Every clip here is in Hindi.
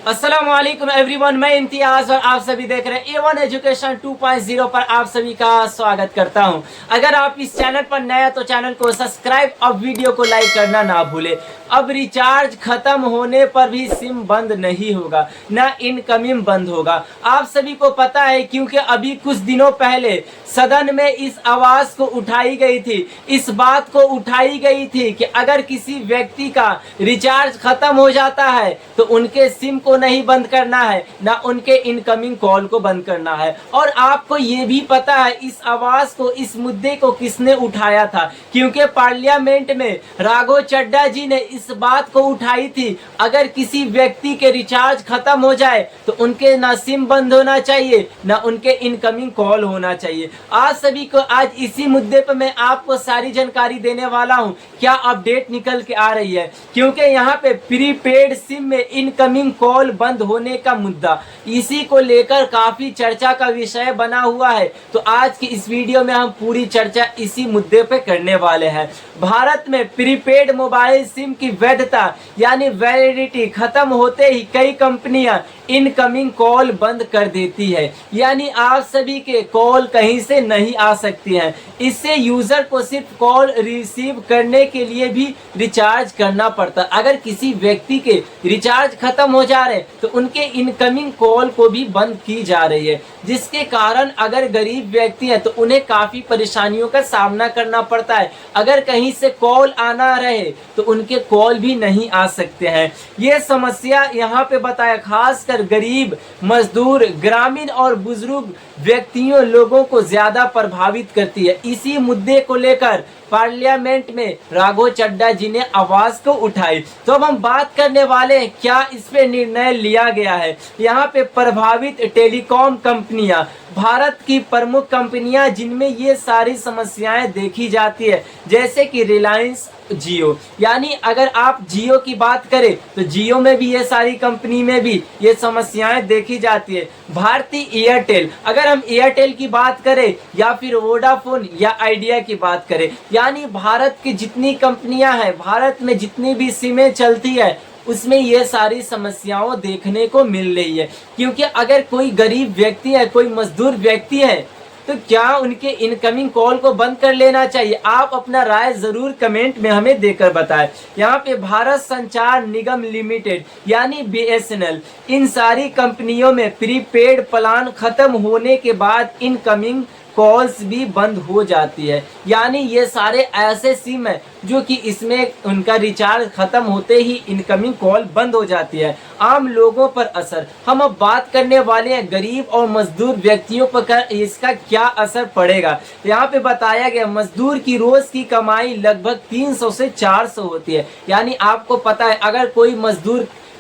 अस्सलाम वालेकुम एवरीवन, मैं इम्तियाज और आप सभी देख रहे हैं A1 एजुकेशन 2.0 पर आप सभी का स्वागत करता हूं। अगर आप इस चैनल पर नए हैं तो चैनल को सब्सक्राइब और वीडियो को लाइक करना ना भूले। अब रिचार्ज खत्म होने पर भी सिम बंद नहीं होगा, ना इनकमिंग बंद होगा। आप सभी को पता है क्योंकि अभी कुछ दिनों पहले सदन में इस आवाज को उठाई गई थी, इस बात को उठाई गई थी कि अगर किसी व्यक्ति का रिचार्ज खत्म हो जाता है तो उनके सिम को नहीं बंद करना है, ना उनके इनकमिंग कॉल को बंद करना है। और आपको ये भी पता है इस आवाज को, इस मुद्दे को किसने उठाया था, क्योंकि पार्लियामेंट में राघव चड्ढा जी ने इस बात को उठाई थी अगर किसी व्यक्ति के रिचार्ज खत्म हो जाए तो उनके ना सिम बंद होना चाहिए, ना उनके इनकमिंग कॉल होना चाहिए। आज सभी को आज इसी मुद्दे पर मैं आपको सारी जानकारी देने वाला हूं, क्या अपडेट निकल के आ रही है, क्योंकि यहाँ पे प्रीपेड सिम में इनकमिंग कॉल बंद होने का मुद्दा, इसी को लेकर काफी चर्चा का विषय बना हुआ है। तो आज की इस वीडियो में हम पूरी चर्चा इसी मुद्दे पे करने वाले हैं। भारत में प्रीपेड मोबाइल सिम की वैधता यानी वैलिडिटी खत्म होते ही कई कंपनियां इनकमिंग कॉल बंद कर देती है, यानी आप सभी के कॉल कहीं से नहीं आ सकती हैं। इससे यूजर को सिर्फ कॉल रिसीव करने के लिए भी रिचार्ज करना पड़ता। अगर किसी व्यक्ति के रिचार्ज खत्म हो जा रहे तो उनके इनकमिंग कॉल को भी बंद की जा रही है, जिसके कारण अगर गरीब व्यक्ति है तो उन्हें काफी परेशानियों का सामना करना पड़ता है। अगर कहीं से कॉल आना रहे तो उनके कॉल भी नहीं आ सकते हैं। ये समस्या यहाँ पे बताया खासकर गरीब, मजदूर, ग्रामीण और बुजुर्ग व्यक्तियों लोगों को ज्यादा प्रभावित करती है। इसी मुद्दे को लेकर पार्लियामेंट में राघव चड्ढा जी ने आवाज को उठाई। तो अब हम बात करने वाले हैं क्या इस पे निर्णय लिया गया है। यहाँ पे प्रभावित टेलीकॉम कंपनियां, भारत की प्रमुख कंपनियां जिनमें ये सारी समस्याएं देखी जाती है, जैसे कि रिलायंस, जियो। यानी अगर आप जियो की बात करें तो जियो में भी ये सारी कंपनी में भी ये समस्याएं देखी जाती है। भारती एयरटेल, अगर हम एयरटेल की बात करें या फिर वोडाफोन या आइडिया की बात करें, यानी भारत की जितनी कंपनियां हैं, भारत में जितनी भी सिमें चलती है उसमें ये सारी समस्याओं देखने को मिल रही है। क्योंकि अगर कोई गरीब व्यक्ति है, कोई मजदूर व्यक्ति है तो क्या उनके इनकमिंग कॉल को बंद कर लेना चाहिए? आप अपना राय जरूर कमेंट में हमें देकर बताएं। यहाँ पे भारत संचार निगम लिमिटेड यानी BSNL, इन सारी कंपनियों में प्रीपेड प्लान खत्म होने के बाद इनकमिंग कॉल्स भी बंद हो जाती है। यानी ये सारे ऐसे सिम है जो कि इसमें उनका रिचार्ज खत्म होते ही इनकमिंग कॉल बंद हो जाती है। आम लोगों पर असर, हम अब बात करने वाले हैं गरीब और मजदूर व्यक्तियों पर इसका क्या असर पड़ेगा। यहाँ पे बताया गया मजदूर की रोज की कमाई लगभग 300 से 400 होती है। यानी आपको पता है अगर कोई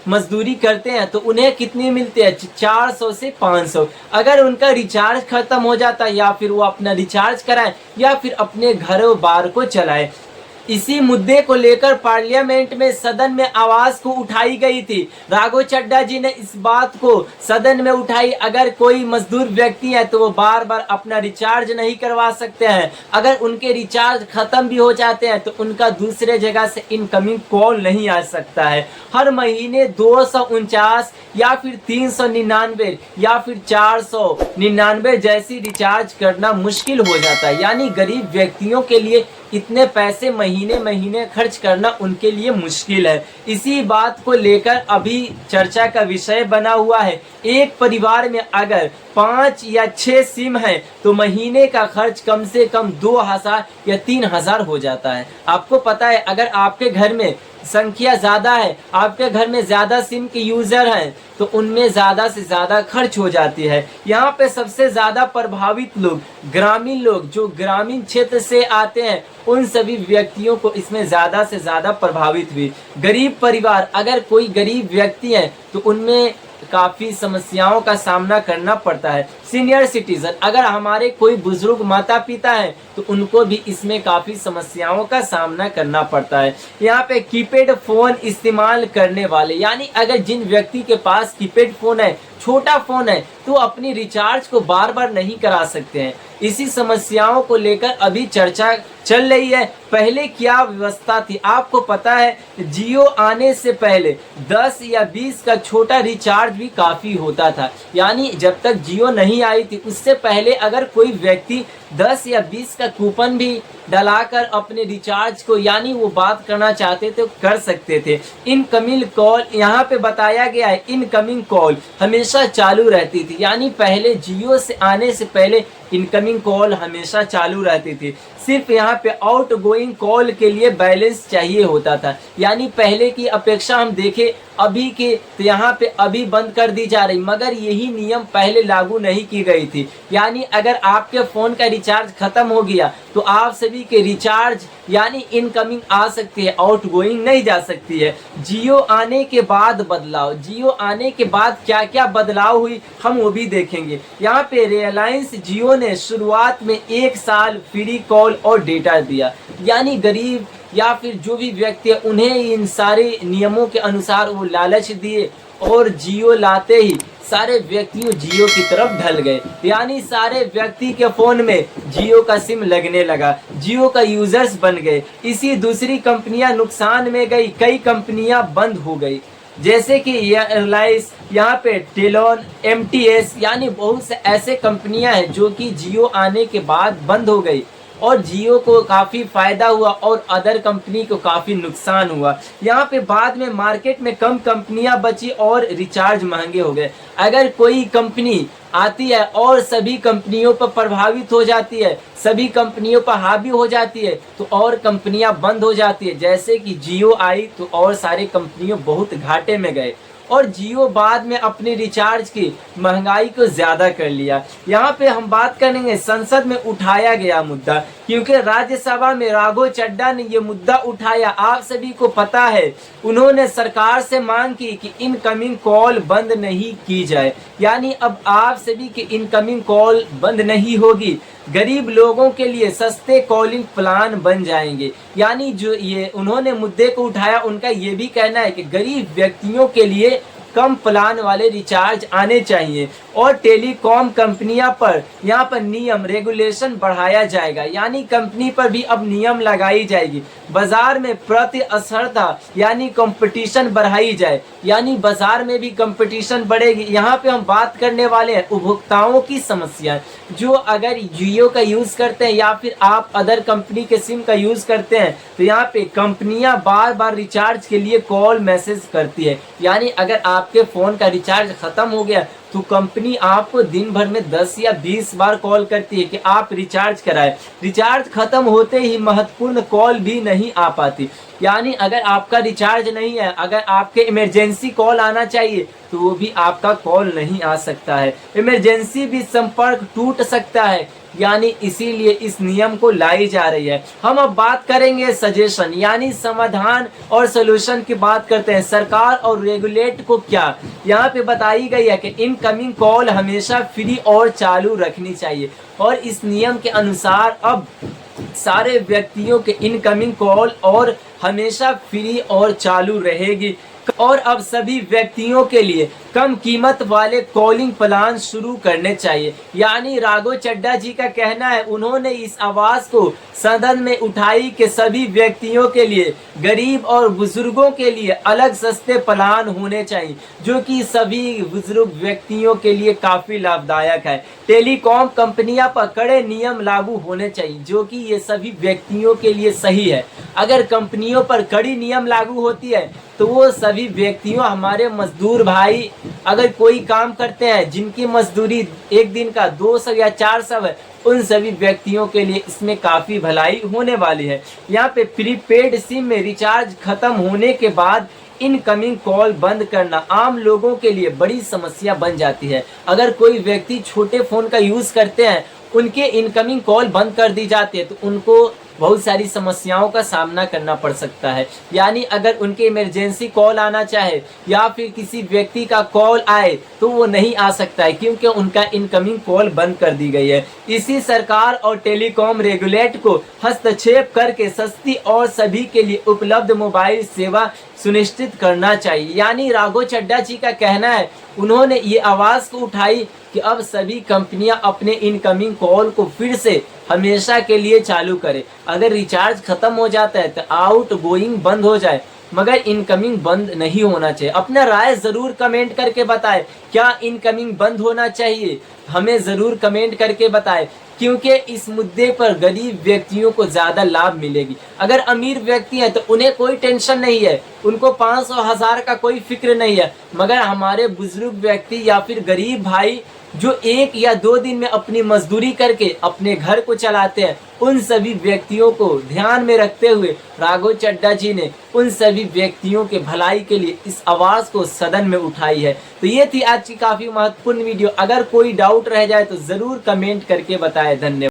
मजदूरी करते हैं तो उन्हें कितनी मिलती है, 400 से 500। अगर उनका रिचार्ज खत्म हो जाता है या फिर वो अपना रिचार्ज कराए या फिर अपने घर बार को चलाए। इसी मुद्दे को लेकर पार्लियामेंट में सदन में आवाज को उठाई गई थी। राघव चड्ढा जी ने इस बात को सदन में उठाई, अगर कोई मजदूर व्यक्ति है तो वो बार बार अपना रिचार्ज नहीं करवा सकते हैं। अगर उनके रिचार्ज खत्म भी हो जाते हैं तो उनका दूसरे जगह से इनकमिंग कॉल नहीं आ सकता है। हर महीने 249 या फिर 399 या फिर 499 जैसी रिचार्ज करना मुश्किल हो जाता है। यानी गरीब व्यक्तियों के लिए इतने पैसे महीने महीने खर्च करना उनके लिए मुश्किल है। इसी बात को लेकर अभी चर्चा का विषय बना हुआ है। एक परिवार में अगर 5 या 6 सिम है तो महीने का खर्च कम से कम 2000 या 3000 हो जाता है। आपको पता है अगर आपके घर में संख्या ज्यादा है, आपके घर में ज्यादा सिम के यूजर हैं तो उनमें ज्यादा से ज्यादा खर्च हो जाती है। यहाँ पे सबसे ज्यादा प्रभावित लोग ग्रामीण लोग, जो ग्रामीण क्षेत्र से आते हैं, उन सभी व्यक्तियों को इसमें ज्यादा से ज्यादा प्रभावित हुई। गरीब परिवार, अगर कोई गरीब व्यक्ति है तो उनमें काफी समस्याओं का सामना करना पड़ता है। सीनियर सिटीजन, अगर हमारे कोई बुजुर्ग माता पिता हैं तो उनको भी इसमें काफ़ी समस्याओं का सामना करना पड़ता है। यहाँ पे कीपैड फ़ोन इस्तेमाल करने वाले, यानी अगर जिन व्यक्ति के पास कीपैड फ़ोन है, छोटा फ़ोन है, तो अपनी रिचार्ज को बार बार नहीं करा सकते हैं। इसी समस्याओं को लेकर अभी चर्चा चल रही है। पहले क्या व्यवस्था थी आपको पता है, जियो आने से पहले 10 या 20 का छोटा रिचार्ज भी काफ़ी होता था। यानी जब तक जियो नहीं आई थी उससे पहले अगर कोई व्यक्ति 10 या 20 का कूपन भी डलाकर अपने रिचार्ज को यानी वो बात करना चाहते थे कर सकते थे। इनकमिंग कॉल यहाँ पे बताया गया है, इनकमिंग कॉल हमेशा चालू रहती थी। यानी पहले जियो से आने से पहले इनकमिंग कॉल हमेशा चालू रहती थी। सिर्फ यहाँ पे आउट गोइंग कॉल के लिए बैलेंस चाहिए होता था। यानी पहले की अपेक्षा हम देखें अभी के तो यहाँ पे अभी बंद कर दी जा रही, मगर यही नियम पहले लागू नहीं की गई थी। यानी अगर आपके फ़ोन का रिचार्ज ख़त्म हो गया तो आप सभी के रिचार्ज यानी इनकमिंग आ सकती है, आउट गोइंग नहीं जा सकती है। जियो आने के बाद बदलाव, जियो आने के बाद क्या क्या बदलाव हुई हम वो भी देखेंगे। यहाँ पे रिलायंस जियो ने शुरुआत में 1 साल फ्री कॉल और डेटा दिया। यानी गरीब या फिर जो भी व्यक्ति है उन्हें इन सारे नियमों के अनुसार वो लालच दिए और जियो लाते ही सारे व्यक्तियों जियो की तरफ ढल गए। यानी सारे व्यक्ति के फ़ोन में जियो का सिम लगने लगा, जियो का यूजर्स बन गए। इसी दूसरी कंपनियां नुकसान में गई, कई कंपनियां बंद हो गई जैसे कि रिलायंस, यहाँ पे टेलॉन, MTS, यानी बहुत से ऐसे कंपनियां हैं जो कि जियो आने के बाद बंद हो गई और जियो को काफ़ी फ़ायदा हुआ और अदर कंपनी को काफ़ी नुकसान हुआ। यहाँ पे बाद में मार्केट में कम कंपनियां बची और रिचार्ज महंगे हो गए। अगर कोई कंपनी आती है और सभी कंपनियों पर प्रभावित हो जाती है, सभी कंपनियों पर हावी हो जाती है तो और कंपनियां बंद हो जाती है। जैसे कि जियो आई तो और सारे कंपनियों बहुत घाटे में गए और जियो बाद में अपने रिचार्ज की महंगाई को ज़्यादा कर लिया। यहाँ पे हम बात करेंगे संसद में उठाया गया मुद्दा, क्योंकि राज्यसभा में राघव चड्ढा ने ये मुद्दा उठाया। आप सभी को पता है उन्होंने सरकार से मांग की कि इनकमिंग कॉल बंद नहीं की जाए। यानी अब आप सभी की इनकमिंग कॉल बंद नहीं होगी, गरीब लोगों के लिए सस्ते कॉलिंग प्लान बन जाएंगे। यानी जो ये उन्होंने मुद्दे को उठाया उनका ये भी कहना है कि गरीब व्यक्तियों के लिए कम प्लान वाले रिचार्ज आने चाहिए और टेलीकॉम कंपनियां पर यहाँ पर नियम रेगुलेशन बढ़ाया जाएगा। यानी कंपनी पर भी अब नियम लगाई जाएगी, बाजार में प्रतिस्पर्धा यानी कंपटीशन बढ़ाई जाए, यानी बाजार में भी कंपटीशन बढ़ेगी। यहाँ पे हम बात करने वाले हैं उपभोक्ताओं की समस्या, जो अगर जियो का यूज़ करते हैं या फिर आप अदर कंपनी के सिम का यूज़ करते हैं तो यहाँ पे कंपनियां बार बार रिचार्ज के लिए कॉल मैसेज करती है। यानी अगर आपके फ़ोन का रिचार्ज ख़त्म हो गया तो कंपनी आपको दिन भर में 10 या 20 बार कॉल करती है कि आप रिचार्ज कराएं। रिचार्ज ख़त्म होते ही महत्वपूर्ण कॉल भी नहीं आ पाती। यानी अगर आपका रिचार्ज नहीं है, अगर आपके इमरजेंसी कॉल आना चाहिए तो वो भी आपका कॉल नहीं आ सकता है, इमरजेंसी भी संपर्क टूट सकता है। यानी इसीलिए इस नियम को लाई जा रही है। हम अब बात करेंगे सजेशन यानी समाधान और सोल्यूशन की बात करते हैं। सरकार और रेगुलेट को क्या यहाँ पे बताई गई है कि इनकमिंग कॉल हमेशा फ्री और चालू रखनी चाहिए और इस नियम के अनुसार अब सारे व्यक्तियों के इनकमिंग कॉल और हमेशा फ्री और चालू रहेगी और अब सभी व्यक्तियों के लिए कम कीमत वाले कॉलिंग प्लान शुरू करने चाहिए। यानी राघव चड्ढा जी का कहना है, उन्होंने इस आवाज़ को सदन में उठाई कि सभी व्यक्तियों के लिए, गरीब और बुजुर्गों के लिए अलग सस्ते प्लान होने चाहिए जो कि सभी बुजुर्ग व्यक्तियों के लिए काफ़ी लाभदायक है। टेलीकॉम कंपनियां पर कड़े नियम लागू होने चाहिए जो कि ये सभी व्यक्तियों के लिए सही है। अगर कंपनियों पर कड़ी नियम लागू होती है तो वो सभी व्यक्तियों, हमारे मजदूर भाई अगर कोई काम करते हैं जिनकी मजदूरी एक दिन का 200 या 400 है, उन सभी व्यक्तियों के लिए इसमें काफ़ी भलाई होने वाली है। यहाँ पे प्रीपेड सिम में रिचार्ज खत्म होने के बाद इनकमिंग कॉल बंद करना आम लोगों के लिए बड़ी समस्या बन जाती है। अगर कोई व्यक्ति छोटे फ़ोन का यूज़ करते हैं, उनके इनकमिंग कॉल बंद कर दी जाती है तो उनको बहुत सारी समस्याओं का सामना करना पड़ सकता है। यानी अगर उनके इमरजेंसी कॉल आना चाहे या फिर किसी व्यक्ति का कॉल आए तो वो नहीं आ सकता है, क्योंकि उनका इनकमिंग कॉल बंद कर दी गई है। इसी सरकार और टेलीकॉम रेगुलेट को हस्तक्षेप करके सस्ती और सभी के लिए उपलब्ध मोबाइल सेवा सुनिश्चित करना चाहिए। यानी राघव चड्ढा जी का कहना है, उन्होंने ये आवाज़ को उठाई कि अब सभी कंपनियां अपने इनकमिंग कॉल को फिर से हमेशा के लिए चालू करें। अगर रिचार्ज खत्म हो जाता है तो आउट गोइंग बंद हो जाए, मगर इनकमिंग बंद नहीं होना चाहिए। अपना राय ज़रूर कमेंट करके बताएं, क्या इनकमिंग बंद होना चाहिए? हमें ज़रूर कमेंट करके बताएं, क्योंकि इस मुद्दे पर गरीब व्यक्तियों को ज़्यादा लाभ मिलेगी। अगर अमीर व्यक्ति हैं तो उन्हें कोई टेंशन नहीं है, उनको 500,000 का कोई फिक्र नहीं है, मगर हमारे बुजुर्ग व्यक्ति या फिर गरीब भाई जो 1 या 2 दिन में अपनी मजदूरी करके अपने घर को चलाते हैं, उन सभी व्यक्तियों को ध्यान में रखते हुए राघव चड्ढा जी ने उन सभी व्यक्तियों के भलाई के लिए इस आवाज़ को सदन में उठाई है। तो ये थी आज की काफ़ी महत्वपूर्ण वीडियो। अगर कोई डाउट रह जाए तो ज़रूर कमेंट करके बताएं। धन्यवाद।